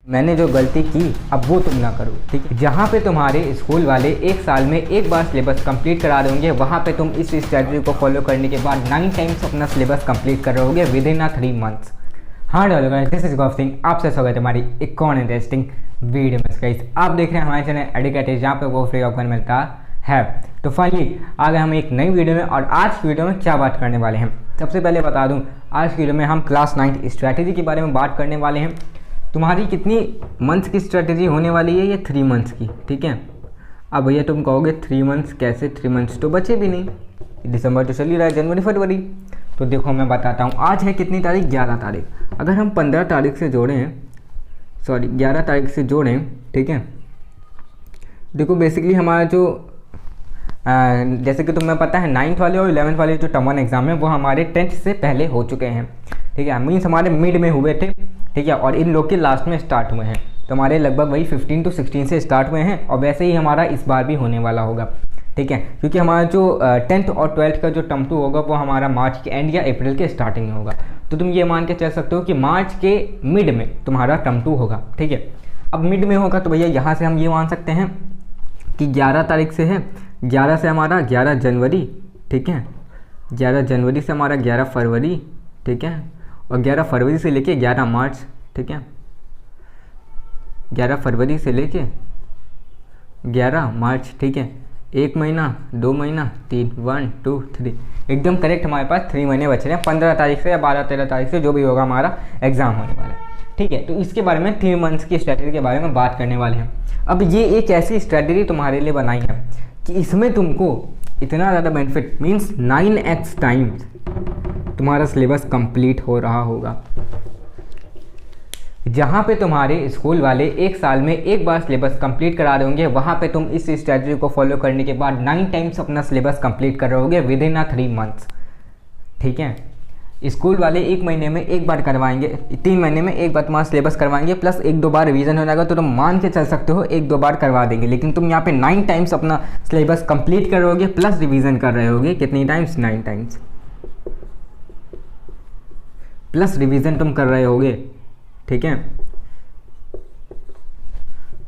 मैंने जो गलती की अब वो तुम ना करो, ठीक है। जहाँ पे तुम्हारे स्कूल वाले एक साल में एक बार सिलेबस कंप्लीट करा दोगे, वहाँ पे तुम इस स्ट्रैटेजी को फॉलो करने के बाद 9 टाइम्स अपना सिलेबस कंप्लीट कर रहोगे विद इन 3 मंथ्स। हाँ hello guys, this is Gaurav Singh, आपसे स्वागत है हमारी एक और इंटरेस्टिंग वीडियो में। गाइस आप देख रहे हैं हमारे चैनल एडुकेटेड, जहाँ पे वो फ्री ऑफ कॉस्ट मिलता है। तो फाइनली आ गए हम एक नई वीडियो में, और आज की वीडियो में क्या बात करने वाले हैं सबसे पहले बता दूं। आज की वीडियो में हम क्लास 9 स्ट्रैटेजी के बारे में बात करने वाले हैं। तुम्हारी कितनी मंथ्स की स्ट्रैटेजी होने वाली है? ये 3 मंथ्स की, ठीक है। अब भैया तुम कहोगे 3 मंथ्स कैसे? 3 मंथ्स तो बचे भी नहीं, दिसंबर तो चल ही रहा है, जनवरी फरवरी। तो देखो मैं बताता हूँ, आज है कितनी तारीख? 11 तारीख। अगर हम 15 तारीख से जोड़ें, सॉरी 11 तारीख से जोड़ें, ठीक है। देखो बेसिकली हमारा जो जैसे कि तुम्हें पता है 9th वाले और 11th वाले जो टर्म 1 एग्ज़ाम है वो हमारे 10th से पहले हो चुके हैं, ठीक है। मीन्स हमारे मिड में हुए थे, ठीक है, और इन लोग के लास्ट में स्टार्ट हुए हैं। तो हमारे लगभग वही 15 to 16 से स्टार्ट हुए हैं, और वैसे ही हमारा इस बार भी होने वाला होगा, ठीक है। क्योंकि हमारा जो 10th और 12th का जो टर्म 2 होगा वो हमारा मार्च के एंड या अप्रैल के स्टार्टिंग में होगा। तो तुम ये मान के चल सकते हो कि मार्च के मिड में तुम्हारा टर्म 2 होगा, ठीक है। अब मिड में होगा तो भैया यहाँ से हम ये मान सकते हैं कि 11 तारीख से है, 11 से हमारा 11 जनवरी, ठीक है। 11 जनवरी से हमारा 11 फरवरी, ठीक है, और 11 फरवरी से लेके 11 मार्च, ठीक है। 11 फरवरी से लेके 11 मार्च, ठीक है। 1 महीना, 2 महीना, 3, 1 2 3, एकदम करेक्ट। हमारे पास 3 महीने बच रहे हैं। 15 तारीख से या 12-13 तारीख से जो भी होगा हमारा एग्ज़ाम होने वाला है, ठीक है। तो इसके बारे में 3 मंथ्स की स्ट्रैटेजी के बारे में बात करने वाले हैं। अब ये एक ऐसी स्ट्रैटेजी तुम्हारे लिए बनाई है कि इसमें तुमको इतना ज़्यादा बेनिफिट, मीन्स 9x टाइम्स तुम्हारा सिलेबस कंप्लीट हो रहा होगा। जहाँ पे तुम्हारे स्कूल वाले एक साल में एक बार सिलेबस कंप्लीट करा दोगे, वहाँ पे तुम इस स्ट्रैटेजी को फॉलो करने के बाद 9 टाइम्स अपना सिलेबस कंप्लीट कर रहोगे विद इन 3 मंथ्स, ठीक है। स्कूल वाले 1 महीने में एक बार करवाएंगे, 3 महीने में एक बार तुम्हारा सिलेबस करवाएंगे, प्लस 1-2 बार रिवीजन हो जाएगा। तो तुम मान के चल सकते हो 1-2 बार करवा देंगे, लेकिन तुम यहाँ पे 9 टाइम्स अपना सिलेबस कंप्लीट कर रहोगे, प्लस रिवीजन कर रहे होगे। कितनी टाइम्स? 9 टाइम्स प्लस रिवीजन तुम कर रहे होगे, ठीक है।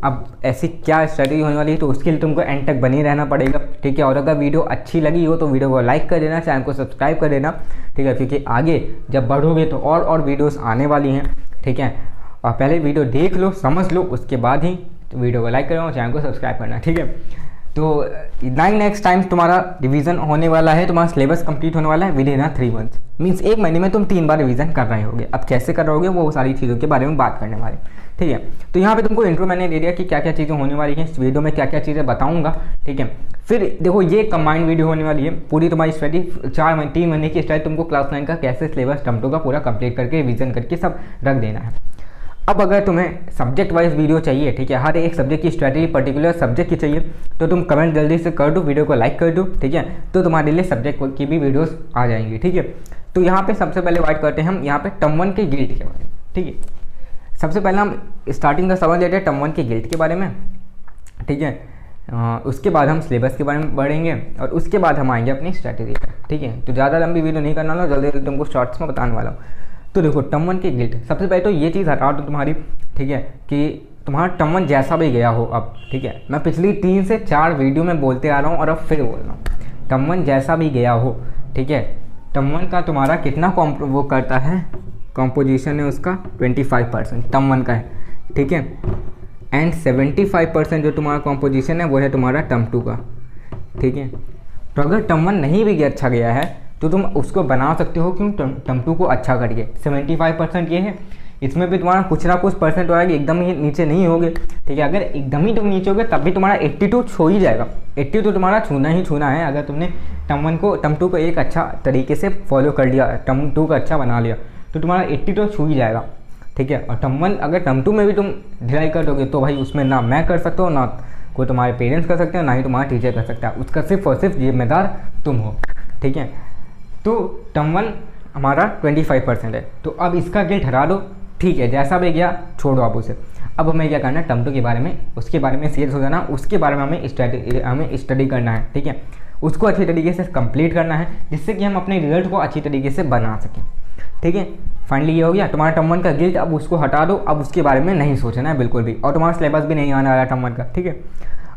अब ऐसी क्या स्ट्रैटेजी होने वाली है, तो उसके लिए तुमको एंड तक बनी रहना पड़ेगा, ठीक है। और अगर वीडियो अच्छी लगी हो तो वीडियो को लाइक कर देना, चैनल को सब्सक्राइब कर देना, ठीक है, क्योंकि आगे जब बढ़ोगे तो और वीडियोस आने वाली हैं, ठीक है। और पहले वीडियो देख लो, समझ लो, उसके बाद ही तो वीडियो को लाइक करना और चैनल को सब्सक्राइब करना, ठीक है। तो 9x टाइम्स तुम्हारा रिवीजन होने वाला है, तुम्हारा सिलेबस कंप्लीट होने वाला है विद इन 3 मंथ्स। मीन्स 1 महीने में तुम 3 बार रिवीजन कर रहे होगे। अब कैसे कर रहे होगे वो सारी चीज़ों के बारे में बात करने वाले, ठीक है। तो यहाँ पे तुमको इंट्रो मैंने दे दिया कि क्या क्या चीज़ें होने वाली हैं इस वीडियो में, क्या क्या चीज़ें बताऊँगा, ठीक है। फिर देखो ये कंबाइंड वीडियो होने वाली है। पूरी तुम्हारी स्ट्रैटेजी 3 महीने की स्ट्रैटेजी तुमको क्लास 9 का कैसे सिलेबस टर्म 2 का पूरा कंप्लीट करके रिवीजन करके सब रख देना है। अब अगर तुम्हें सब्जेक्ट वाइज वीडियो चाहिए, ठीक है, हर एक सब्जेक्ट की स्ट्रैटेजी पर्टिकुलर सब्जेक्ट की चाहिए, तो तुम कमेंट जल्दी से कर दो, वीडियो को लाइक कर दो, ठीक है। तो तुम्हारे लिए सब्जेक्ट की भी वीडियोस आ जाएंगी, ठीक है। तो यहाँ पे सबसे पहले बात करते हैं हम यहाँ पे टर्म 1 के गिल्ट के बारे में, ठीक है। सबसे पहले हम स्टार्टिंग का समझ लेते हैं टर्म 1 के गिल्ट के बारे में, ठीक है। उसके बाद हम सिलेबस के बारे में बढ़ेंगे, और उसके बाद हम आएंगे अपनी स्ट्रैटेजी पर, ठीक है। तो ज़्यादा लंबी वीडियो नहीं करना वाला, जल्दी जल्दी तुमको शॉर्ट्स में बताने वाला हूँ। तो देखो टर्म 1 के गिल्ट, सबसे पहले तो ये चीज़ हटा दो तुम्हारी, ठीक है, कि तुम्हारा टर्म 1 जैसा भी गया हो अब, ठीक है। मैं पिछली 3 से 4 वीडियो में बोलते आ रहा हूँ और अब फिर बोल रहा हूँ, टर्म 1 जैसा भी गया हो, ठीक है। टर्म 1 का तुम्हारा कितना वो करता है, कॉम्पोजिशन है उसका 25% टर्म 1 का है, ठीक है। एंड 75% जो तुम्हारा कॉम्पोजिशन है वो है तुम्हारा टर्म 2 का, ठीक है। तो अगर टर्म 1 नहीं भी अच्छा गया है तो तुम उसको बना सकते हो, क्यों? टर्म 2 को अच्छा करिए। 75% ये है, इसमें भी तुम्हारा कुछ ना कुछ परसेंट होगा, एकदम ही नीचे नहीं होगे, ठीक है। अगर एकदम ही तुम नीचे होगे तब भी तुम्हारा 82 छू ही जाएगा। 82 तुम्हारा छूना ही छूना है। अगर तुमने टर्म 2 को एक अच्छा तरीके से फॉलो कर लिया, टर्म 2 को अच्छा बना लिया, तो तुम्हारा 82 छू ही जाएगा, ठीक है। और टर्म 1 अगर टर्म 2 में भी तुम ढिलाई कर दोगे तो भाई उसमें ना मैं कर सकता हूँ, ना कोई तुम्हारे पेरेंट्स कर सकते हो, ना ही तुम्हारा टीचर कर सकता है। उसका सिर्फ और सिर्फ जिम्मेदार तुम हो, ठीक है। तो टर्म 1 हमारा 25% है। तो अब इसका गिल्ट हटा दो, ठीक है, जैसा भी गया छोड़ो आप उसे। अब हमें क्या करना है, टर्म 2 के बारे में, उसके बारे में सीरियस हो जाना, उसके बारे में हमें स्टडी करना है, ठीक है। उसको अच्छी तरीके से कंप्लीट करना है, जिससे कि हम अपने रिजल्ट को अच्छी तरीके से बना सकें। ठीक है। फाइनली ये हो गया तुम्हारा टर्म 1 का गिल्ट, अब उसको हटा दो, अब उसके बारे में नहीं सोचना है बिल्कुल भी, और तुम्हारा सिलेबस भी नहीं आने वाला टर्म 1 का, ठीक है।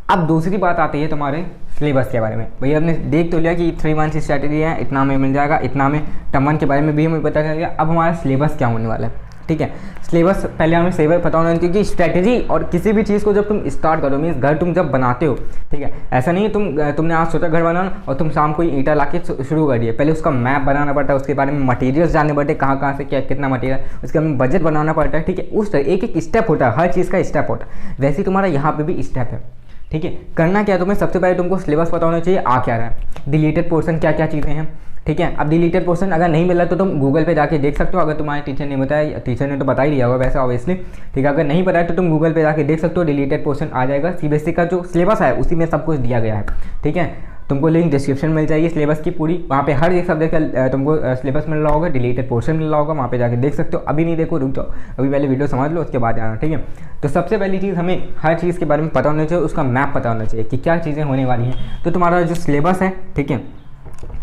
अब दूसरी बात आती है तुम्हारे सिलेबस के बारे में। भैया हमने देख तो लिया कि 3 मंथ्स स्ट्रैटेजी है, इतना में मिल जाएगा, इतना में टर्म 1 के बारे में भी हमें पता चल गया। अब हमारा सिलेबस क्या होने वाला है, ठीक है। सिलेबस पहले हमें सिलेबस पता होना है, क्योंकि स्ट्रैटेजी और किसी भी चीज़ को जब तुम स्टार्ट करो, मीन्स घर तुम जब बनाते हो, ठीक है, ऐसा नहीं है तुमने आज सोचा घर बनाना और तुम शाम को ईंटा ला के शुरू कर दिए। पहले उसका मैप बनाना पड़ता है, उसके बारे में मटेरियल्स जानने पड़ते हैं, कहाँ से क्या कितना मटेरियल, उसके बारे में बजट बनाना पड़ता है, ठीक है। उस तरह एक स्टेप होता है, हर चीज़ का स्टेप होता है, वैसे ही तुम्हारा यहाँ पर भी स्टेप है, ठीक है। करना क्या है तुम्हें, सबसे पहले तुमको सिलेबस पता होना चाहिए आ क्या रहा है, डिलीटेड पोर्शन क्या क्या चीज़ें हैं, ठीक है। अब डिलीटेड पोर्शन अगर नहीं मिला तो तुम गूगल पे जाके देख सकते हो, अगर तुम्हारे टीचर ने बताया, टीचर ने तो बता ही दिया होगा वैसे ऑब्वियसली, ठीक है। अगर नहीं पता है तो तुम गूगल पे जाके देख सकते हो, डिलीटेड पोर्शन आ जाएगा। सीबीएसई का जो सिलेबस है उसी में सब कुछ दिया गया है, ठीक है। तुमको लिंक डिस्क्रिप्शन मिल जाएगी सिलेबस की पूरी, वहाँ पे हर एक सब्जेक्ट का तुमको सिलेबस मिल रहा होगा, डिलीटेड पोर्शन मिल रहा होगा, वहाँ पे जाके देख सकते हो। अभी नहीं देखो, रुक जाओ, अभी पहले वीडियो समझ लो, उसके बाद आना, ठीक है। तो सबसे पहली चीज़ हमें हर चीज़ के बारे में पता होना चाहिए, उसका मैप पता होना चाहिए कि क्या चीज़ें होने वाली हैं। तो तुम्हारा जो सिलेबस है, ठीक है,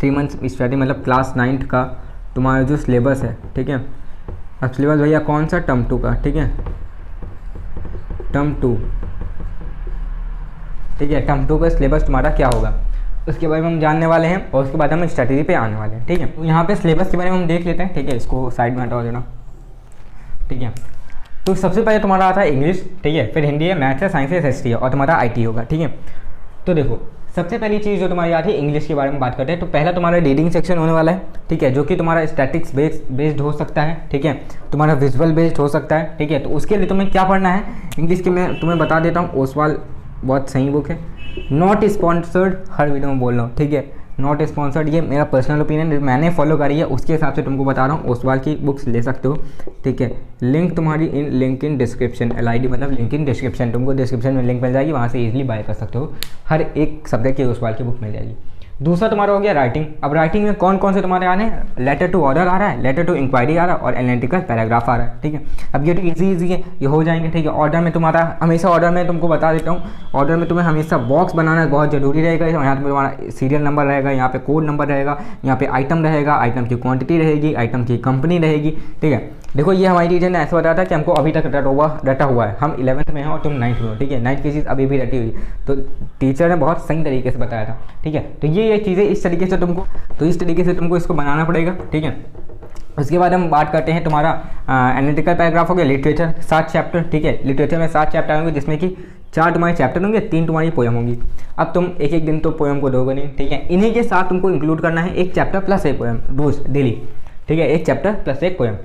3 मंथ्स स्टडी मतलब क्लास 9th का तुम्हारा जो सिलेबस है, ठीक है। अब सिलेबस भैया कौन सा, टर्म 2 का, ठीक है, टर्म 2, ठीक है। टर्म 2 का सिलेबस तुम्हारा क्या होगा उसके बारे में हम जानने वाले हैं, और उसके बाद हम स्ट्रैटेजी पे आने वाले हैं, ठीक है। तो यहाँ पे सिलेबस के बारे में हम देख लेते हैं, ठीक है। इसको साइड में हटा देना, ठीक है। तो सबसे पहले तुम्हारा आता है इंग्लिश, ठीक है, फिर हिंदी है, मैथ्स है, साइंस है, हिस्ट्री है, और तुम्हारा IT होगा, ठीक है। तो देखो सबसे पहली चीज़ जो तुम्हारी आती है इंग्लिश के बारे में बात करते हैं। तो पहला तुम्हारा रीडिंग सेक्शन होने वाला है, ठीक है, जो कि तुम्हारा स्टैटिक्स बेस्ड हो सकता है, ठीक है, तुम्हारा विजुअल बेस्ड हो सकता है, ठीक है। तो उसके लिए तुम्हें क्या पढ़ना है इंग्लिश के, मैं तुम्हें बता देता हूँ। ओसवाल बहुत सही बुक है, नॉट स्पॉन्सर्ड, हर वीडियो में बोल रहा हूँ, ठीक है, नॉट स्पॉन्सर्ड, ये मेरा पर्सनल ओपिनियन, मैंने फॉलो करी है, उसके हिसाब से तुमको बता रहा हूँ। ओसवाल की बुक्स ले सकते हो, ठीक है। लिंक तुम्हारी लिंक इन डिस्क्रिप्शन, LID मतलब लिंक इन डिस्क्रिप्शन, तुमको डिस्क्रिप्शन में लिंक मिल जाएगी, वहाँ से इजीली बाय कर सकते हो, हर एक सब्जेक्ट की ओसवाल की बुक मिल जाएगी। दूसरा तुम्हारा हो गया राइटिंग। अब राइटिंग में कौन कौन से तुम्हारे आ रहे हैं, लेटर टू ऑर्डर आ रहा है, लेटर टू इंक्वायरी आ रहा है, और एनालिटिकल पैराग्राफ आ रहा है, ठीक है। अब ये तो ईजी है, ये हो जाएंगे, ठीक है। ऑर्डर में तुम्हारा हमेशा, ऑर्डर में तुमको बता देता हूँ, ऑर्डर में तुम्हें हमेशा बॉक्स बनाना बहुत जरूरी रहेगा। यहाँ पे तुम्हारा सीरियल नंबर रहेगा, यहाँ पे कोड नंबर रहेगा, यहाँ पे आइटम रहेगा, आइटम की क्वांटिटी रहेगी, आइटम की कंपनी रहेगी, ठीक है। देखो ये हमारी टीचर ने ऐसा बताया था कि हमको अभी तक रटा हुआ है, हम 11th में हैं और तुम 9th में हो, ठीक है। 9th की चीज़ अभी भी रटी हुई, तो टीचर ने बहुत सही तरीके से बताया था, ठीक है। तो ये चीज़ें इस तरीके से तुमको, तो इस तरीके से तुमको इसको बनाना पड़ेगा, ठीक है। उसके बाद हम बात करते हैं तुम्हारा एनालिटिकल पैराग्राफ हो गया, लिटरेचर 7 चैप्टर, ठीक है। लिटरेचर में 7 चैप्टर होंगे, जिसमें कि 4 तुम्हारे चैप्टर होंगे, 3 तुम्हारी पोएम होंगी। अब तुम एक दिन तो पोएम को दोगे नहीं, ठीक है। इन्हीं के साथ तुमको इंक्लूड करना है 1 चैप्टर प्लस 1 पोएम रोज डेली, ठीक है, 1 चैप्टर प्लस 1 पोएम।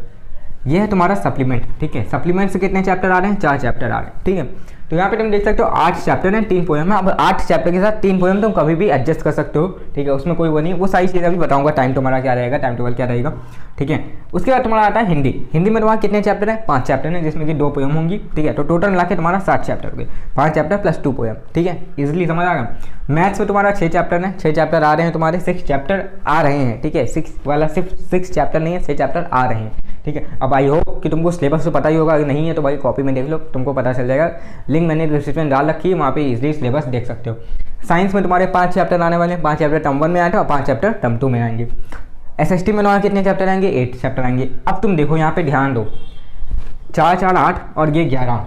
ये है तुम्हारा सप्लीमेंट, ठीक है। सप्लीमेंट से कितने चैप्टर आ रहे हैं, 4 चैप्टर आ रहे हैं, ठीक है। तो यहाँ पे तुम देख सकते हो 8 चैप्टर हैं, 3 पोएम है। अब 8 चैप्टर के साथ 3 पोएम तुम कभी भी एडजस्ट कर सकते हो, ठीक है, उसमें कोई वो नहीं, वो सारी चीज़ें अभी बताऊंगा, टाइम तुम्हारा क्या रहेगा, टाइम टेबल क्या रहेगा, ठीक है। उसके बाद तुम्हारा आता है हिंदी। हिंदी में तुम्हारा कितने चैप्टर हैं, 5 चैप्टर हैं, जिसमें कि 2 पोएम होंगी, ठीक है। तो टोटल मिला के तुम्हारा 7 चैप्टर हो गए, 5 चैप्टर प्लस 2 पोएम, ठीक है, इजिली समझ आ गया। मैथ्स में तुम्हारा 6 चैप्टर हैं, 6 चैप्टर आ रहे हैं तुम्हारे, 6 चैप्टर आ रहे हैं, ठीक है। 6 वाला सिर्फ 6 चैप्टर नहीं है, 6 चैप्टर आ रहे हैं, ठीक है। अब आई होप कि तुमको सिलेबस तो पता ही होगा, अगर नहीं है तो भाई कॉपी में देख लो, तुमको पता चल जाएगा। लिंक मैंने डिस्क्रिप्शन में डाल रखी है, वहाँ पे इजीली सिलेबस देख सकते हो। साइंस में तुम्हारे 5 चैप्टर आने वाले हैं, 5 चैप्टर टर्म 1 में आए थे और 5 चैप्टर टर्म 2 में आएंगे। SST में तुम्हारे कितने चैप्टर आएंगे, 8 चैप्टर आएंगे। अब तुम देखो यहाँ पे ध्यान दो, 4 4 8 और ये 11,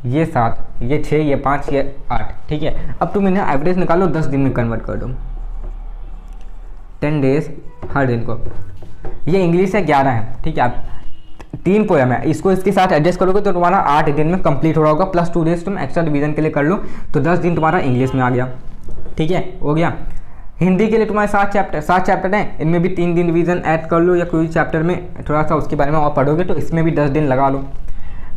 ये 7, ये 6, ये 5, ये 8, ठीक है। अब तुम इन्हें एवरेज निकालो, 10 दिन में कन्वर्ट कर दो, 10 डेज हर दिन को। ये इंग्लिश है 11 है, ठीक है। आप 3 पोएम है, इसको इसके साथ एडजस्ट करोगे तो तुम्हारा 8 दिन में कंप्लीट हो रहा होगा, प्लस 2 डेज तुम एक्स्ट्रा रिवीजन के लिए कर लो, तो 10 दिन तुम्हारा इंग्लिश में आ गया, ठीक है, हो गया। हिंदी के लिए तुम्हारे 7 चैप्टर हैं, इनमें भी 3 दिन रिवीजन ऐड कर लो, या कोई चैप्टर में थोड़ा सा उसके बारे में और पढ़ोगे तो इसमें भी 10 दिन लगा लो।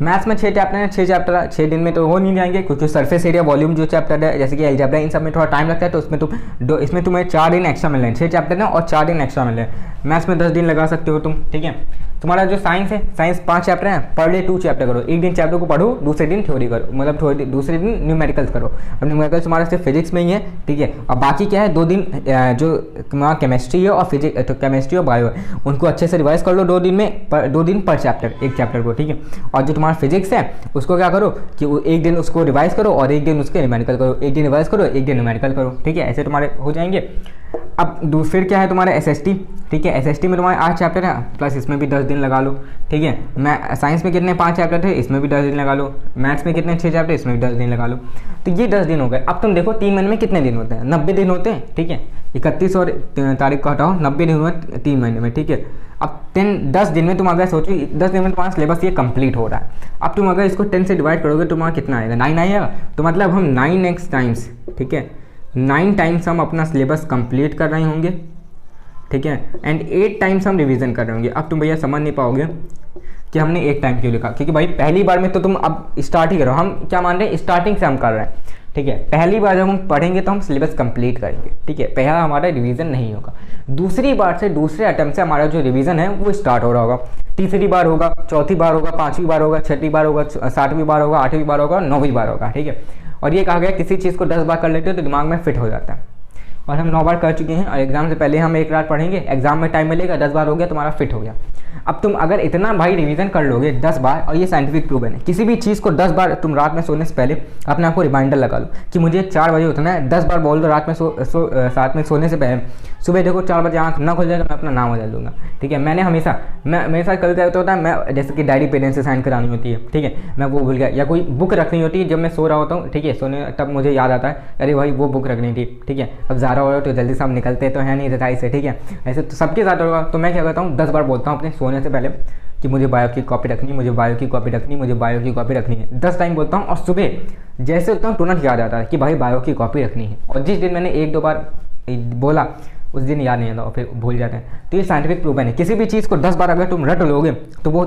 मैथ्स में 6 चैप्टर हैं, 6 चैप्टर 6 दिन में तो हो नहीं जाएंगे, क्योंकि सरफेस एरिया वॉल्यूम जो चैप्टर है, जैसे कि अलजेब्रा, इन सब में थोड़ा टाइम लगता है, तो इसमें तुम्हें 4 दिन एक्स्ट्रा मिल रहे हैं, 6 चैप्टर हैं और 4 दिन एक्स्ट्रा मिल रहे हैं। मैथ्स में 10 दिन लगा सकते हो तुम, ठीक है। तुम्हारा जो साइंस है, साइंस 5 चैप्टर हैं, पर डे 2 चैप्टर करो, एक दिन चैप्टर को पढ़ो, दूसरे दिन थ्योरी करो, मतलब दूसरे दिन न्यूमेरिकल्स करो। अब न्यूमेरिकल्स तुम्हारा सिर्फ फिजिक्स में ही है, ठीक है। और बाकी क्या है, 2 दिन जो तुम्हारा केमिस्ट्री है और फिजिक्स, तो केमिस्ट्री और बायो है, उनको अच्छे से रिवाइज कर लो 2 दिन में, 2 दिन पर चैप्टर, एक चैप्टर को, ठीक है। और जो तुम्हारा फिजिक्स है उसको क्या करो कि एक दिन उसको रिवाइज करो और एक दिन उसके न्यूमेरिकल करो, एक दिन रिवाइज करो, एक दिन न्यूमेरिकल करो, ठीक है, ऐसे तुम्हारे हो जाएंगे। अब फिर क्या है तुम्हारा SST, ठीक है। SST में तुम्हारे 8 चैप्टर है, प्लस इसमें भी 10 दिन लगा लो, ठीक है। मैं साइंस में कितने 5 चैप्टर थे, इसमें भी 10 दिन लगा लो। मैथ्स में कितने 6 चैप्टर, इसमें भी 10 दिन लगा लो। तो ये 10 दिन हो गए। अब तुम देखो 3 महीने में कितने दिन होते हैं, 90 दिन होते हैं, ठीक है। 31 और तारीख को हटाओ, 90 दिन हुए 3 महीने में, ठीक है। अब 10 दिन में तुम अगर सोचो 10 दिन में तुम्हारा सिलेबस ये कंप्लीट हो रहा है। अब तुम अगर इसको 10 से डिवाइड करोगे तुम्हारा कितना आएगा, 9 आएगा। तो मतलब हम 9x टाइम्स, ठीक है, 9 टाइम्स हम अपना सिलेबस कंप्लीट कर रहे होंगे, ठीक है। एंड 8 टाइम्स हम रिवीजन कर रहे होंगे। अब तुम भैया समझ नहीं पाओगे कि हमने 8 टाइम क्यों लिखा, क्योंकि भाई पहली बार में तो तुम अब स्टार्ट ही करो। हम क्या मान रहे हैं, स्टार्टिंग से हम कर रहे हैं, ठीक है। पहली बार जब हम पढ़ेंगे तो हम सिलेबस कंप्लीट करेंगे, ठीक है। पहला हमारा रिवीजन नहीं होगा। दूसरी बार से, दूसरे अटेम्प्ट से हमारा जो रिवीजन है वो स्टार्ट हो रहा होगा। तीसरी बार होगा, चौथी बार होगा, 5वीं बार होगा, 6वीं बार होगा, 7वीं बार होगा, 8वीं बार होगा, 9वीं बार होगा, ठीक है। और ये कहा गया किसी चीज़ को 10 बार कर लेते हो तो दिमाग में फिट हो जाता है। और हम 9 बार कर चुके हैं, और एग्जाम से पहले हम 1 रात पढ़ेंगे, एग्जाम में टाइम मिलेगा, 10 बार हो गया, तुम्हारा फिट हो गया। अब तुम अगर इतना भाई रिवीजन कर लोगे 10 बार, और ये साइंटिफिक प्रूवन है, किसी भी चीज़ को 10 बार तुम रात में सोने से पहले अपने आप को रिमाइंडर लगा लो कि मुझे 4 बजे उठना है, 10 बार बोल दो रात में साथ में सोने से पहले। सुबह देखो 4 बजे आँख ना खुल जाए तो मैं अपना नाम बदल दूंगा, ठीक है। मैंने हमेशा, मेरे साथ कभी क्या होता है, मैं जैसे कि डायरी पेरेंट्स से साइन करानी होती है, ठीक है, मैं वो भूल गया, या कोई बुक रखनी होती है जब मैं सो रहा होता हूँ, ठीक है, सोने तब मुझे याद आता है अरे भाई वो बुक रखनी थी, ठीक है। अब ज़्यादा हो रहा तो जल्दी से हम निकलते तो है नहीं रजाई से, ठीक है। ऐसे तो सबके साथ होगा। तो मैं क्या करता हूँ, 10 बार बोलता हूँ अपने सोने से पहले कि मुझे बायो की कॉपी रखनी, मुझे बायो की कॉपी रखनी, मुझे बायो की कॉपी रखनी है। 10 टाइम बोलता हूँ, और सुबह जैसे उठता हूँ तुरंत याद आता है कि भाई बायो की कॉपी रखनी है। और जिस दिन मैंने 1-2 बार बोला उस दिन याद नहीं आता और फिर भूल जाते हैं। तो ये साइंटिफिक प्रूवन है, किसी भी चीज़ को 10 बार अगर तुम रट लोगे तो वो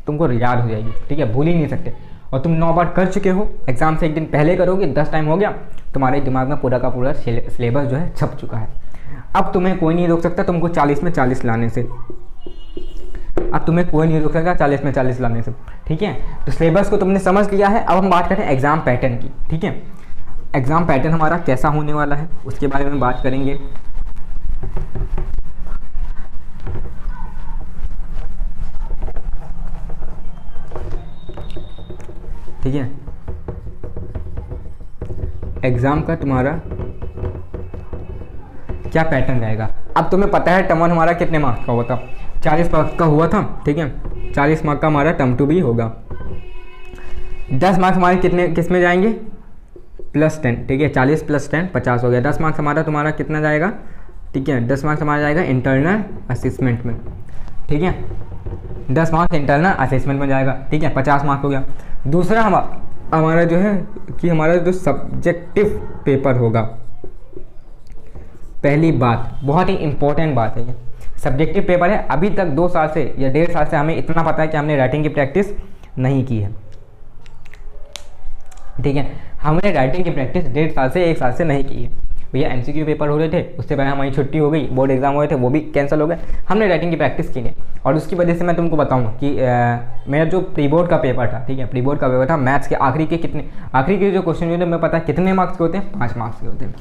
तुमको याद हो जाएगी, ठीक है, भूल ही नहीं सकते। और तुम 9 बार कर चुके हो, एग्जाम से 1 दिन पहले करोगे, 10 टाइम हो गया, तुम्हारे दिमाग में पूरा का पूरा सिलेबस जो है छप चुका है। अब तुम्हें कोई नहीं रोक सकता तुमको 40 में 40 लाने से। अब तुम्हें कोई नहीं रोक सकता 40 में 40 लाने से, ठीक है। तो सिलेबस को तुमने समझ लिया है। अब हम बात करते हैं एग्जाम पैटर्न की, ठीक है। एग्जाम पैटर्न हमारा कैसा होने वाला है उसके बारे में बात करेंगे। ठीक है, एग्जाम का तुम्हारा क्या पैटर्न रहेगा। अब तुम्हें पता है टर्म 1 हमारा कितने मार्क्स का हुआ था, 40 मार्क्स का हुआ था, ठीक है। 40 मार्क्स का हमारा टर्म 2 भी होगा। 10 मार्क्स हमारे किस में जाएंगे, +10, ठीक है। 40 + 10 50 हो गया। 10 मार्क्स हमारा तुम्हारा कितना जाएगा, ठीक है, 10 मार्क्स हमारा जाएगा इंटरनल असेसमेंट में, ठीक है। 10 मार्क्स इंटरनल असेसमेंट में जाएगा, ठीक है, 50 मार्क्स हो गया। दूसरा हमारा जो है कि हमारा जो सब्जेक्टिव पेपर होगा, पहली बात बहुत ही इंपॉर्टेंट बात है, ये सब्जेक्टिव पेपर है। अभी तक 2 साल से या 1.5 साल से हमें इतना पता है कि हमने राइटिंग की प्रैक्टिस नहीं की है, ठीक है। हमने राइटिंग की प्रैक्टिस 1.5 साल से 1 साल से नहीं की है। भैया MCQ पेपर हो रहे थे, उससे पहले हमारी छुट्टी हो गई, बोर्ड एग्जाम हुए थे वो भी कैंसिल हो गए, हमने राइटिंग की प्रैक्टिस की नहीं। और उसकी वजह से मैं तुमको बताऊँ कि मेरा जो प्री बोर्ड का पेपर था, ठीक है, प्री बोर्ड का पेपर था, मैथ्स के आखिरी के जो क्वेश्चन होते हैं, मैं पता है कितने मार्क्स के होते हैं, 5 मार्क्स के होते हैं।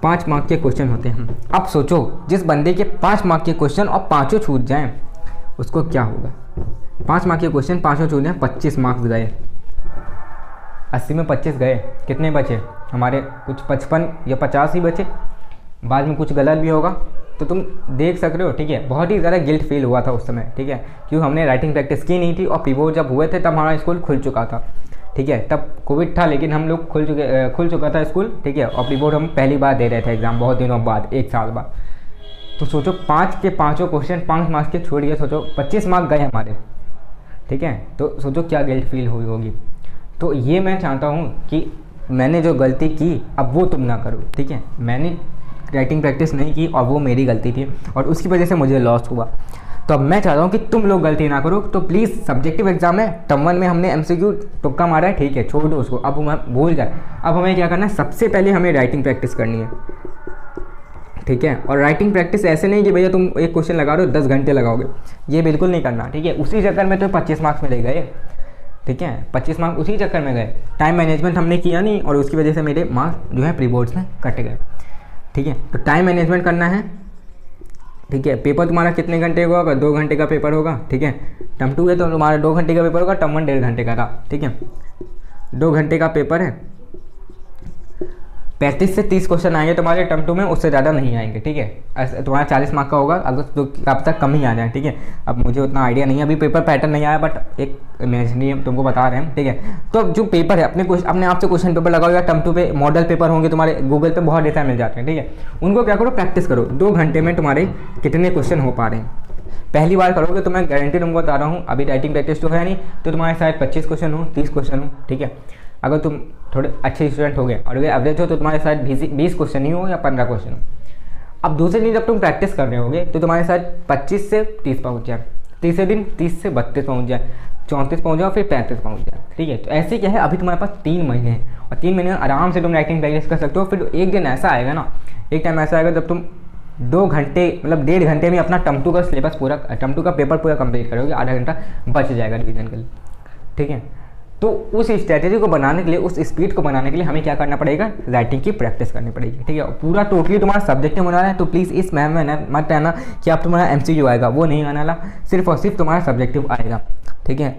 5 मार्क्स के क्वेश्चन होते हैं। अब सोचो जिस बंदे के 5 मार्क्स के क्वेश्चन और 5 छूट जाएँ उसको क्या होगा। 5 मार्क्स के क्वेश्चन 5 छूट जाएँ, 25 मार्क्स गए। 80 में 25 गए, कितने बचे हमारे, कुछ 55 या 50 ही बचे। बाद में कुछ गलत भी होगा तो तुम देख सक रहे हो, ठीक है। बहुत ही ज़्यादा गिल्ट फील हुआ था उस समय, ठीक है, क्योंकि हमने राइटिंग प्रैक्टिस की नहीं थी। और प्री बोर्ड जब हुए थे तब हमारा स्कूल खुल चुका था, ठीक है, तब कोविड था लेकिन हम लोग खुल चुका था स्कूल, ठीक है। और प्री बोर्ड हम पहली बार दे रहे थे एग्ज़ाम, बहुत दिनों बाद, 1 साल बाद। तो सोचो 5 के 5 क्वेश्चन 5 मार्क्स के छोड़ गए, सोचो 25 मार्क्स गए हमारे, ठीक है। तो सोचो क्या गिल्ट फील हुई होगी। तो ये मैं चाहता हूँ कि मैंने जो गलती की अब वो तुम ना करो, ठीक है। मैंने राइटिंग प्रैक्टिस नहीं की और वो मेरी गलती थी और उसकी वजह से मुझे लॉस हुआ। तो अब मैं चाहता हूँ कि तुम लोग गलती ना करो। तो प्लीज़ सब्जेक्टिव एग्जाम है, टर्म 1 में हमने MCQ तुक्का मारा है, ठीक है, छोड़ दो उसको, अब हम भूल जाए। अब हमें क्या करना है, सबसे पहले हमें राइटिंग प्रैक्टिस करनी है, ठीक है। और राइटिंग प्रैक्टिस ऐसे नहीं कि भैया तुम एक क्वेश्चन लगा रहे हो 10 घंटे लगाओगे, ये बिल्कुल नहीं करना, ठीक है। उसी चक्कर में तो 25 मार्क्स में ले गए, ठीक है, 25 मार्क्स उसी चक्कर में गए। टाइम मैनेजमेंट हमने किया नहीं और उसकी वजह से मेरे मार्क्स जो है प्री बोर्ड्स में कट गए, ठीक है। तो टाइम मैनेजमेंट करना है, ठीक है। पेपर तुम्हारा कितने घंटे का होगा, 2 घंटे का पेपर होगा, ठीक है। टर्म 2 है तो तुम्हारा 2 घंटे का पेपर होगा, टर्म 1 1.5 घंटे का था, ठीक है। 2 घंटे का पेपर है, 35 से 30 क्वेश्चन आएंगे तुम्हारे टर्म 2 में, उससे ज़्यादा नहीं आएंगे, ठीक है। ऐसे तुम्हारा 40 मार्क का होगा, अगर तो कब तक कम ही आ जाए, ठीक है। अब मुझे उतना आइडिया नहीं है, अभी पेपर पैटर्न नहीं आया, बट एक इमेजिनरी हम तुमको बता रहे हैं, ठीक है। तो जो पेपर है अपने आप से क्वेश्चन पेपर लगाओ, या टर्म 2 पे मॉडल पेपर होंगे तुम्हारे, गूगल पे बहुत डेटा मिल जाते हैं, ठीक है। उनको क्या करो, प्रैक्टिस करो। 2 घंटे में तुम्हारे कितने क्वेश्चन हो पा रहे हैं, पहली बार करोगे तो मैं गारंटी तुमको बता रहा हूँ, अभी राइटिंग प्रैक्टिस तो है नहीं, तो तुम्हारे शायद 25 क्वेश्चन हो, 30 क्वेश्चन हो, ठीक है। अगर तुम थोड़े अच्छे स्टूडेंट हो गए और अगर एवरेज हो तो तुम्हारे शायद 20 क्वेश्चन ही हो या 15 क्वेश्चन हो। अब दूसरे दिन जब तुम प्रैक्टिस कर रहे होगे तो तुम्हारे शायद 25 से 30 पहुँच जाए, तीसरे दिन 30 से 32 पहुँच जाए, 34 पहुँच जाओ, फिर 35 पहुँच जाए, ठीक है। तो ऐसे क्या है, अभी तुम्हारे पास 3 महीने हैं और 3 महीने में आराम से तुम राइटिंग प्रैक्टिस कर सकते हो। फिर एक दिन ऐसा आएगा ना, एक टाइम ऐसा आएगा जब तुम 2 घंटे मतलब 1.5 घंटे में अपना टर्म 2 का सिलेबस पूरा, टर्म 2 का पेपर पूरा कंप्लीट करोगे, आधा घंटा बच जाएगा रिवीजन के लिए, ठीक है। तो उस स्ट्रैटेजी को बनाने के लिए, उस स्पीड को बनाने के लिए हमें क्या करना पड़ेगा, राइटिंग की प्रैक्टिस करनी पड़ेगी, ठीक है। पूरा टोटली तुम्हारा सब्जेक्ट होने वाला है, तो प्लीज़ इस मैम में मत रहना कि आप तुम्हारा MCQ आएगा, वो नहीं आने वाला, सिर्फ और सिर्फ तुम्हारा सब्जेक्टिव आएगा, ठीक है।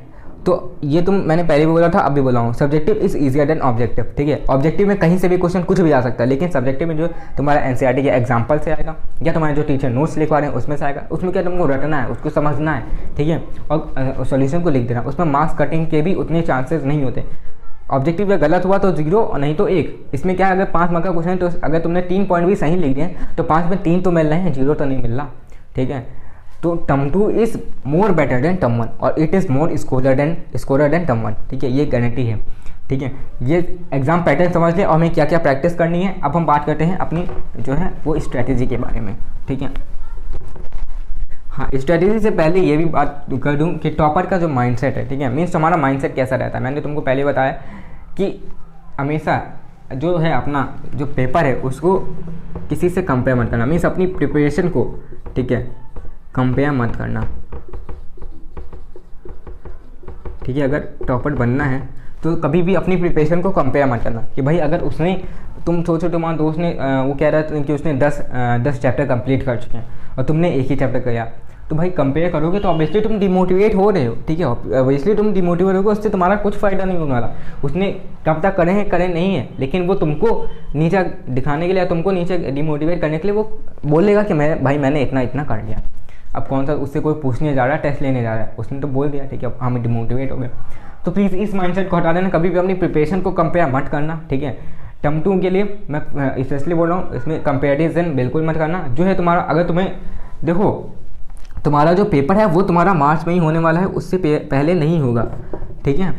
तो ये मैंने पहले भी बोला था, अब भी बोला हूँ, subjective is easier than objective, ठीक है। ऑब्जेक्टिव में कहीं से भी क्वेश्चन कुछ भी आ सकता है, लेकिन सब्जेक्टिव में जो तुम्हारा NCERT के एग्जाम्पल से आएगा, या तुम्हारे जो टीचर नोट्स लिखवा रहे हैं उसमें से आएगा, उसमें क्या तुमको रटना है, उसको समझना है, ठीक है, और सॉल्यूशन को लिख देना। उसमें मार्क्स कटिंग के भी उतने चांसेस नहीं होते। ऑब्जेक्टिव में गलत हुआ तो 0 और नहीं तो 1। इसमें क्या है, अगर 5 मार्क का क्वेश्चन है तो अगर तुमने 3 पॉइंट भी सही लिख दिए तो 5 में 3 तो मिल रहे हैं, 0 तो नहीं मिल रहा, ठीक है। तो term 2 is more better than term 1 और it is more scorer than term 1, ठीक है, ये गारंटी है, ठीक है। ये एग्जाम पैटर्न समझ लें और हमें क्या क्या प्रैक्टिस करनी है। अब हम बात करते हैं अपनी जो है वो स्ट्रैटेजी के बारे में, ठीक है। हाँ, स्ट्रैटेजी से पहले ये भी बात कर दूं कि टॉपर का जो माइंडसेट है, ठीक है, मीन्स हमारा माइंडसेट कैसा रहता है। मैंने तुमको पहले बताया कि हमेशा जो है अपना जो पेपर है उसको किसी से कंपेयर मत करना, मीन्स अपनी प्रिपरेशन को, ठीक है, कंपेयर मत करना, ठीक है। अगर टॉपर बनना है तो कभी भी अपनी प्रिपरेशन को कंपेयर मत करना कि भाई अगर उसने, तुम सोचो तुम्हारा दोस्त ने वो कह रहा था कि उसने 10 चैप्टर कंप्लीट कर चुके हैं और तुमने एक ही चैप्टर किया, तो भाई कंपेयर करोगे तो ऑब्वियसली तुम डिमोटिवेट हो रहे हो, ठीक है। ऑब्वियसली तुम डिमोटिवेट होगे, उससे तुम्हारा कुछ फ़ायदा नहीं होने वाला। उसने कब तक करे नहीं है, लेकिन वो तुमको नीचा दिखाने के लिए, तुमको नीचे डिमोटिवेट करने के लिए वो बोलेगा कि मैंने इतना कर लिया। अब कौन सा उससे कोई पूछने जा रहा है, टेस्ट लेने जा रहा है, उसने तो बोल दिया, ठीक है, हम डिमोटिवेट हो गए। तो प्लीज़ इस माइंडसेट को हटा देना, कभी भी अपनी प्रिपरेशन को कंपेयर मत करना, ठीक है। टर्म 2 के लिए मैं स्पेशली बोल रहा हूँ, इसमें कंपेरिजन बिल्कुल मत करना। जो है तुम्हारा, अगर तुम्हें देखो तुम्हारा जो पेपर है वो तुम्हारा मार्च में ही होने वाला है, उससे पहले नहीं होगा, ठीक है।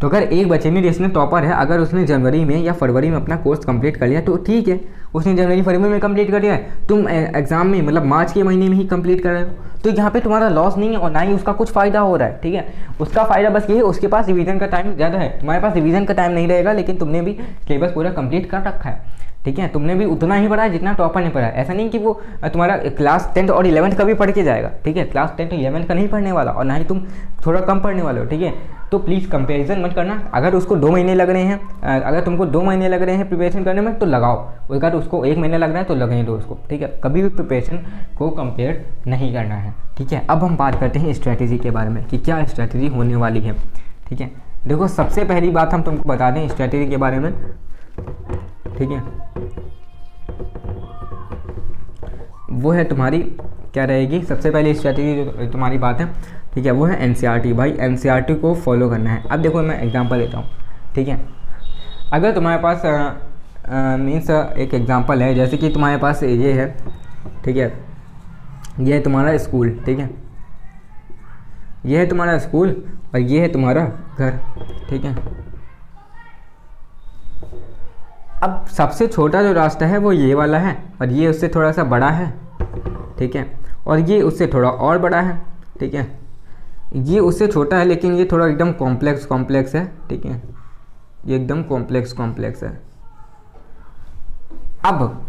तो अगर एक बच्चे में जिसने टॉपर है, अगर उसने जनवरी में या फरवरी में अपना कोर्स कंप्लीट कर लिया तो ठीक है, उसने जनवरी फरवरी में कंप्लीट कर लिया है, तुम एग्जाम में मतलब मार्च के महीने में ही कंप्लीट कर रहे हो, तो यहाँ पे तुम्हारा लॉस नहीं है और ना ही उसका कुछ फ़ायदा हो रहा है, ठीक है। उसका फ़ायदा बस ये है, उसके पास रिवीजन का टाइम ज़्यादा है, तुम्हारे पास रिवीजन का टाइम नहीं रहेगा, लेकिन तुमने भी सिलेबस पूरा कंप्लीट कर रखा है, ठीक है। तुमने भी उतना ही पढ़ा है जितना टॉपर ने पढ़ा है। ऐसा नहीं कि वो तुम्हारा क्लास 10 और 11 का भी पढ़ के जाएगा, ठीक है। क्लास 10 और 11 का नहीं पढ़ने वाला और ना ही तुम थोड़ा कम पढ़ने वाले हो, ठीक है। तो प्लीज़ कंपैरिजन मत करना। अगर उसको 2 महीने लग रहे हैं, अगर तुमको 2 महीने लग रहे हैं प्रिपरेशन करने में तो लगाओ, अगर उसको 1 महीना लग रहा है तो लगने दो उसको, ठीक है। कभी भी प्रिपरेशन को कंपेयर नहीं करना है, ठीक है। अब हम बात करते हैं स्ट्रैटेजी के बारे में कि क्या स्ट्रैटेजी होने वाली है, ठीक है। देखो सबसे पहली बात हम तुमको बता दें स्ट्रैटेजी के बारे में, ठीक है, वो है तुम्हारी क्या रहेगी, सबसे पहली स्ट्रैटेजी जो तुम्हारी बात है, ठीक है, वो है NCERT। भाई NCERT को फॉलो करना है। अब देखो मैं एग्जांपल देता हूँ, ठीक है। अगर तुम्हारे पास मीन्स एक एग्जांपल है, जैसे कि तुम्हारे पास ये है, ठीक है, ये है तुम्हारा स्कूल, ठीक है, ये है तुम्हारा स्कूल और ये है तुम्हारा घर, ठीक है। अब सबसे छोटा जो रास्ता है वो ये वाला है और ये उससे थोड़ा सा बड़ा है, ठीक है, और ये उससे थोड़ा और बड़ा है, ठीक है। ये उससे छोटा है लेकिन ये थोड़ा एकदम कॉम्प्लेक्स है, ठीक है, ये एकदम कॉम्प्लेक्स है। अब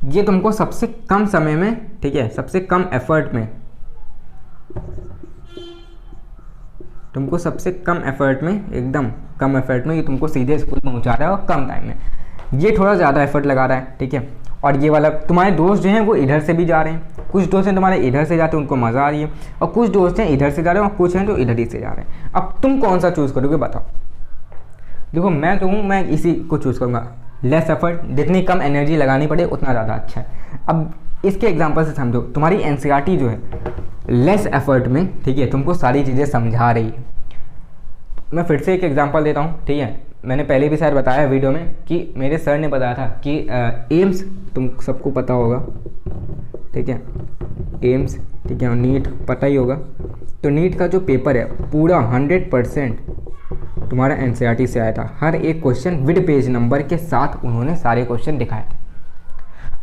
ये तुमको सबसे कम समय में, ठीक है, सबसे कम एफर्ट में, तुमको सबसे कम एफर्ट में, एकदम कम एफर्ट में ये तुमको सीधे स्कूल पहुंचा रहा है और कम टाइम में। ये थोड़ा ज़्यादा एफर्ट लगा रहा है, ठीक है। और ये वाला तुम्हारे दोस्त जो हैं वो इधर से भी जा रहे हैं, कुछ दोस्त हैं तुम्हारे इधर से जाते हैं, उनको मज़ा आ रही है, और कुछ दोस्त हैं इधर से जा रहे हैं और कुछ हैं जो इधर ही से जा रहे हैं। अब तुम कौन सा चूज़ करोगे बताओ। देखो मैं तो हूँ, मैं इसी को चूज़ करूँगा। लेस एफर्ट, जितनी कम एनर्जी लगानी पड़े उतना ज़्यादा अच्छा है। अब इसके एग्जांपल से समझो, तुम्हारी एनसीईआरटी जो है लेस एफर्ट में, ठीक है, तुमको सारी चीज़ें समझा रही है। मैं फिर से एक एग्जांपल देता हूँ, ठीक है। मैंने पहले भी शायद बताया वीडियो में कि मेरे सर ने बताया था कि एम्स तुम सबको पता होगा, ठीक है, एम्स, ठीक है, और नीट पता ही होगा। तो नीट का जो पेपर है पूरा 100% तुम्हारा एनसीईआरटी से आया था। हर एक क्वेश्चन विद पेज नंबर के साथ उन्होंने सारे क्वेश्चन दिखाए थे।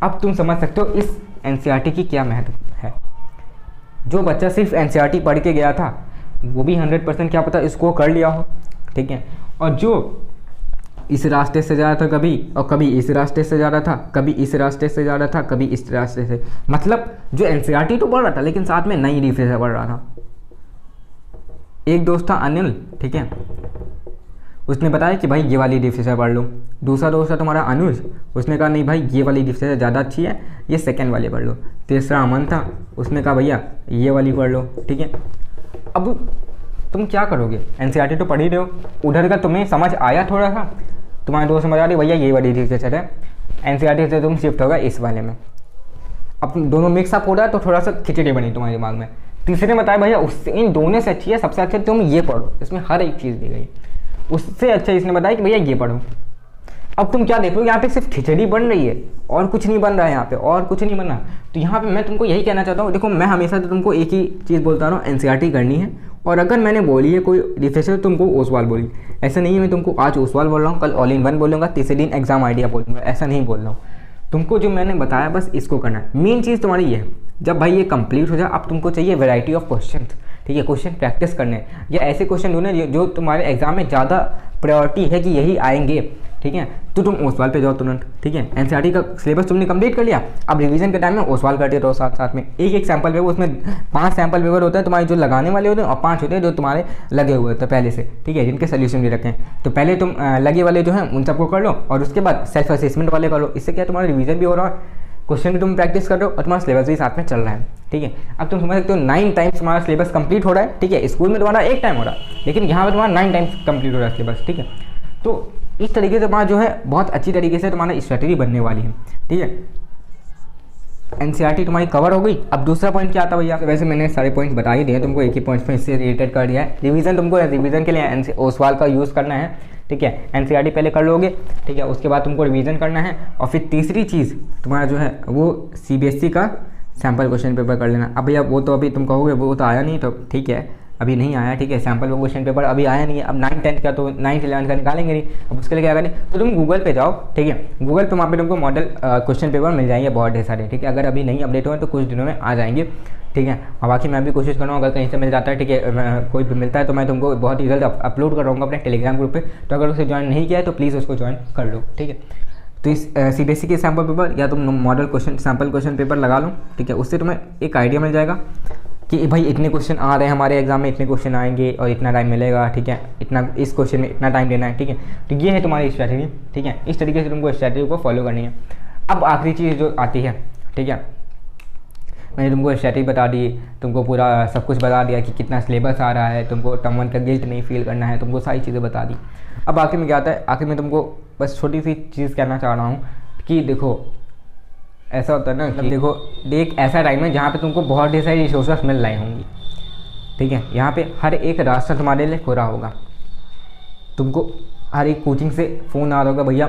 अब तुम समझ सकते हो इस एनसीईआरटी की क्या महत्व है। जो बच्चा सिर्फ एनसीईआरटी पढ़ के गया था वो भी 100% क्या पता इसको कर लिया हो, ठीक है। और जो इस रास्ते से जा रहा था कभी, और कभी इस रास्ते से जा रहा था, कभी इस रास्ते से जा रहा था, कभी इस रास्ते से, मतलब जो एनसीईआरटी तो पढ़ रहा था लेकिन साथ में नई रिफ्रेशर पढ़ रहा था। एक दोस्त था अनिल, ठीक है, उसने बताया कि भाई ये वाली रिफ्रेशर पढ़ लो। दूसरा दोस्त था तुम्हारा अनुज, उसने कहा नहीं भाई ये वाली रिफ्रेशर ज़्यादा अच्छी है, ये सेकंड वाली पढ़ लो। तीसरा अमन था, उसने कहा भैया ये वाली पढ़ लो, ठीक है। अब तुम क्या करोगे, एनसीईआरटी तो पढ़ ही रहे हो, उधर का तुम्हें समझ आया थोड़ा सा, तुम्हारे दोस्त समझ आ रही भैया ये वाली रिफ्रेशर है, एनसीईआरटी से तुम शिफ्ट होगा इस वाले में। अब दोनों मिक्सअप हो रहा है तो थोड़ा सा खिचड़ी बनी तुम्हारे दिमाग में। तीसरे ने बताया भैया उससे इन दोनों से अच्छी है, सबसे अच्छी तुम ये पढ़ो, इसमें हर एक चीज़ दी गई। उससे अच्छा इसने बताया कि भैया ये पढ़ो। अब तुम क्या देख लो, यहाँ पे सिर्फ खिचड़ी बन रही है और कुछ नहीं बन रहा है, यहाँ पे और कुछ नहीं बन रहा। तो यहाँ पे मैं तुमको यही कहना चाहता हूँ, देखो मैं हमेशा तो तुमको एक ही चीज़ बोलता रहा हूँ, एनसीईआरटी करनी है। और अगर मैंने बोली है कोई रिफ्रेशर तुमको ओसवाल बोली, ऐसा नहीं है मैं तुमको आज ओसवाल बोल रहा हूँ, कल ऑल इन वन बोलूँगा, तीसरे दिन एग्जाम आइडिया बोलूँगा, ऐसा नहीं बोल रहा हूँ। तुमको जो मैंने बताया बस इसको करना है। मेन चीज़ तुम्हारी ये है, जब भाई ये कंप्लीट हो जाए अब तुमको चाहिए वैरायटी ऑफ क्वेश्चन, ठीक है, क्वेश्चन प्रैक्टिस करने या ऐसे क्वेश्चन ढूंढने जो तुम्हारे एग्जाम में ज़्यादा प्रायोरिटी है कि यही आएंगे, ठीक है। तो तुम ओसवाल पे जाओ तुरंत, ठीक है। एनसीईआरटी का सिलेबस तुमने कंप्लीट कर लिया, अब रिवीजन के टाइम में ओसवाल करते रहो साथ साथ में। एक सैंपल पेपर, उसमें 5 सैंपल पेपर होते हैं तुम्हारे जो लगाने वाले होते हैं, और 5 होते हैं जो तुम्हारे लगे हुए होते हैं पहले से, ठीक है, जिनके सोल्यूशन भी रखें। तो पहले तुम लगे वाले जो हैं उन सबको कर लो, और उसके बाद सेल्फ असेसमेंट वाले कर लो। इससे क्या तुम्हारा रिवीजन भी हो रहा है, क्वेश्चन भी तुम प्रैक्टिस कर रहे हो, और तुम्हारा सिलेबस भी साथ में चल रहा है, ठीक है। अब तुम समझ सकते हो 9 टाइम्स तुम्हारा सिलेबस कंप्लीट हो रहा है, ठीक है। स्कूल में तुम्हारा 1 टाइम हो रहा है, लेकिन यहाँ पर तुम्हारा 9 टाइम्स कंप्लीट हो रहा है सिलेबस, ठीक है। तो इस तरीके से तुम्हारा जो है बहुत अच्छी तरीके से तुम्हारा स्ट्रेटेजी बनने वाली है, ठीक है। एनसीईआरटी तुम्हारी कवर हो गई। अब दूसरा पॉइंट क्या आता है भैया, वैसे मैंने सारे पॉइंट्स बता ही दिए तुमको, एक ही पॉइंट में इससे रिलेटेड कर दिया है। रिवीजन तुमको रिवीजन के लिए ओसवाल का यूज़ करना है, ठीक है। एनसीईआरटी पहले कर लोगे, ठीक है, उसके बाद तुमको रिवीजन करना है। और फिर तीसरी चीज़ तुम्हारा जो है वो सीबीएसई का सैम्पल क्वेश्चन पेपर कर लेना। अब भैया वो तो अभी तुम कहोगे वो तो आया नहीं, तो ठीक है अभी नहीं आया, ठीक है, सैम्पल क्वेश्चन पेपर अभी आया नहीं है। अब 9th 10th का तो 9th 11th का निकालेंगे नहीं, अब उसके लिए क्या करें, तो तुम गूगल पे जाओ, ठीक है। गूगल पे वहाँ पे तुमको मॉडल क्वेश्चन पेपर मिल जाएंगे बहुत ढेर सारे, ठीक है। अगर अभी नहीं अपडेट हुए तो कुछ दिनों में आ जाएंगे, ठीक है। और बाकी मैं भी कोशिश कर रहा हूँ अगर कहीं से मिल जाता है, ठीक है, कोई भी मिलता है तो मैं तुमको बहुत ही जल्द अपलोड कर रहा हूँ अपने टेलीग्राम ग्रुप पे। तो अगर उसे ज्वाइन नहीं किया है तो प्लीज़ उसको ज्वाइन कर लो, ठीक है। तो इस सीबीएसई के सैम्पल पेपर या तुम model question sample question paper लगा लो, ठीक है। उससे तुम्हें एक आइडिया मिल जाएगा कि भाई इतने क्वेश्चन आ रहे हैं हमारे एग्जाम में, इतने क्वेश्चन आएंगे और इतना टाइम मिलेगा, ठीक है, इतना इस क्वेश्चन में इतना टाइम देना है, ठीक है। तो ये है तुम्हारी स्ट्रैटेजी, ठीक है। इस तरीके से तुमको स्ट्रैटेजी को फॉलो करनी है। अब आखिरी चीज़ जो आती है, ठीक है, मैंने तुमको स्ट्रैटेजी बता दी, तुमको पूरा सब कुछ बता दिया कि कितना सिलेबस आ रहा है, तुमको टर्म 1 का गिल्ट नहीं फील करना है, तुमको सारी चीज़ें बता दी। अब आखिर में क्या आता है, आखिर में तुमको बस छोटी सी चीज़ कहना चाह रहा हूँ कि देखो ऐसा होता है ना, मतलब देखो एक ऐसा टाइम है जहाँ पे तुमको बहुत ढेर सारी रिसोर्सेस मिल रही होंगी, ठीक है। यहाँ पे हर एक रास्ता तुम्हारे लिए खुला होगा, तुमको हर एक कोचिंग से फ़ोन आ रहा होगा, भैया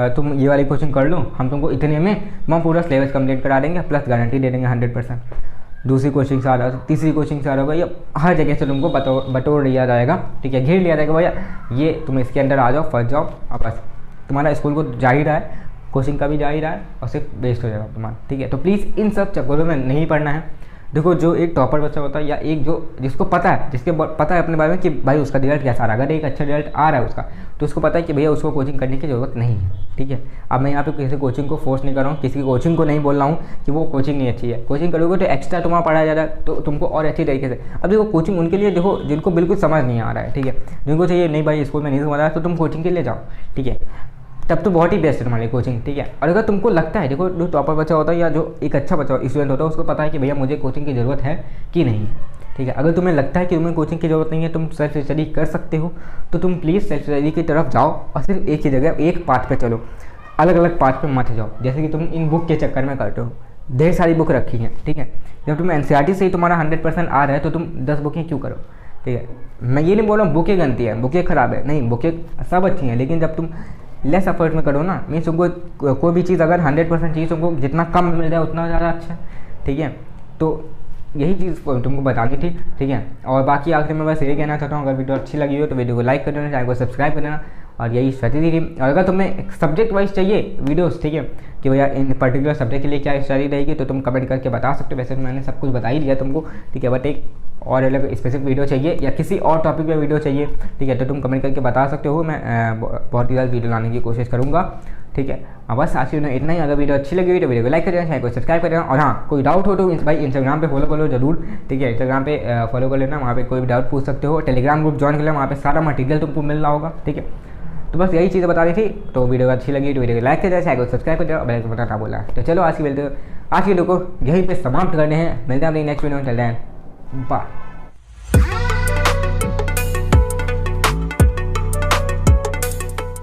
तुम ये वाली कोचिंग कर लो, हम तुमको इतने में वहाँ पूरा सिलेबस कंप्लीट करा देंगे, प्लस गारंटी दे देंगे 100%। दूसरी कोचिंग से आ रहा है, तीसरी कोचिंग से आ रहा होगा, या हर जगह से तुमको बटोर लिया जाएगा, ठीक है, घेर लिया जाएगा, भैया ये तुम इसके अंदर आ जाओ, फंस जाओ, और बस तुम्हारा स्कूल को जा ही रहा है, कोचिंग का भी जा ही रहा है, और सिर्फ वेस्ट हो जाएगा तुम्हारा, ठीक है। तो प्लीज़ इन सब चक्करों में नहीं पढ़ना है। देखो जो एक टॉपर बच्चा होता है, या एक जो जिसको पता है, जिसके पता है अपने बारे में कि भाई उसका रिजल्ट कैसा आ रहा है, अगर एक अच्छा रिजल्ट आ रहा है उसका, तो उसको पता है कि भैया उसको कोचिंग करने की ज़रूरत नहीं है, ठीक है। अब मैं यहाँ पे किसी कोचिंग को फोर्स नहीं कर रहा हूँ, किसी कोचिंग को नहीं बोल रहा हूँ कि वो कोचिंग नहीं अच्छी है। कोचिंग करोगे तो एक्स्ट्रा तुम्हारा पढ़ाया जा रहा है, तो तुमको और अच्छी तरीके से। अब देखो कोचिंग उनके लिए देखो जिनको बिल्कुल समझ नहीं आ रहा है, ठीक है, जिनको चाहिए नहीं भाई स्कूल में नहीं समझ रहा है, तो तुम कोचिंग के लिए जाओ, ठीक है, तब तो बहुत ही बेस्ट है तुम्हारी कोचिंग, ठीक है। और अगर तुमको लगता है, देखो जो टॉपर बच्चा होता है या जो एक अच्छा बच्चा स्टूडेंट होता है, उसको पता है कि भैया मुझे कोचिंग की ज़रूरत है कि नहीं है, ठीक है। अगर तुम्हें लगता है कि तुम्हें कोचिंग की ज़रूरत नहीं है, तुम सेल्फ स्टडी कर सकते हो, तो तुम प्लीज़ सेल्फ स्टडी की तरफ जाओ और सिर्फ एक ही जगह एक पाथ पे चलो। अलग अलग पार्ट पे मत जाओ, जैसे कि तुम इन बुक के चक्कर में करते हो। ढेर सारी बुक रखी हैं, ठीक है। जब तुम एनसीईआरटी से ही तुम्हारा 100% आ रहा है तो तुम 10 बुकें क्यों करो, ठीक है। मैं ये नहीं बोल रहा हूँ बुकें गंदी है, बुकें ख़राब है, नहीं, बुकें सब अच्छी हैं, लेकिन जब तुम लेस एफर्ट में करो ना, मीन्स तुमको कोई भी चीज़ अगर 100% चीज़ तुमको जितना कम मिल रहा है उतना ज़्यादा अच्छा है, ठीक है। तो यही चीज़ तुमको बतानी थी, ठीक है। और बाकी आखिर में बस यही कहना चाहता हूँ, अगर वीडियो अच्छी लगी हो तो वीडियो को लाइक कर देना, चैनल को सब्सक्राइब कर देना, और यही स्ट्रैटेजी थी। और अगर तुम्हें सब्जेक्ट वाइज चाहिए वीडियोस, ठीक है, कि भैया इन पर्टिकुलर सब्जेक्ट के लिए क्या स्टडी रहेगी, तो तुम कमेंट करके बता सकते हो। वैसे तो मैंने सब कुछ बता ही दिया तुमको, ठीक है, बट एक और अलग स्पेसिफिक वीडियो चाहिए या किसी और टॉपिक पे वीडियो चाहिए, ठीक है, तो तुम कमेंट करके बता सकते हो। मैं बहुत ही जल्द वीडियो लाने की कोशिश करूँगा, ठीक है। बस आज की वीडियो इतना ही। अगर वीडियो अच्छी लगी हुई तो वीडियो को लाइक कर देना, चैनल को सब्सक्राइब कर देना, और हाँ, कोई डाउट हो तो भाई इंस्टाग्राम पे फॉलो कर लो जरूर, ठीक है। इंस्टाग्राम पे फॉलो कर लेना, वहाँ पे कोई भी डाउट पूछ सकते हो। टेलीग्राम ग्रुप ज्वाइन कर लेना, वहाँ पे सारा मटेरियल तुमको मिल रहा होगा, ठीक है। तो बस यही चीज़ें बता रही थी। तो वीडियो अच्छी लगी तो वीडियो को लाइक कर देना, चैनल को सब्सक्राइब कर देना, और बेल आइकन बटन ना बोला। तो चलो आज की वीडियो को यहीं पे समाप्त करते हैं। मिलते हैं अपनी नेक्स्ट वीडियो में, चलते हैं, बाय।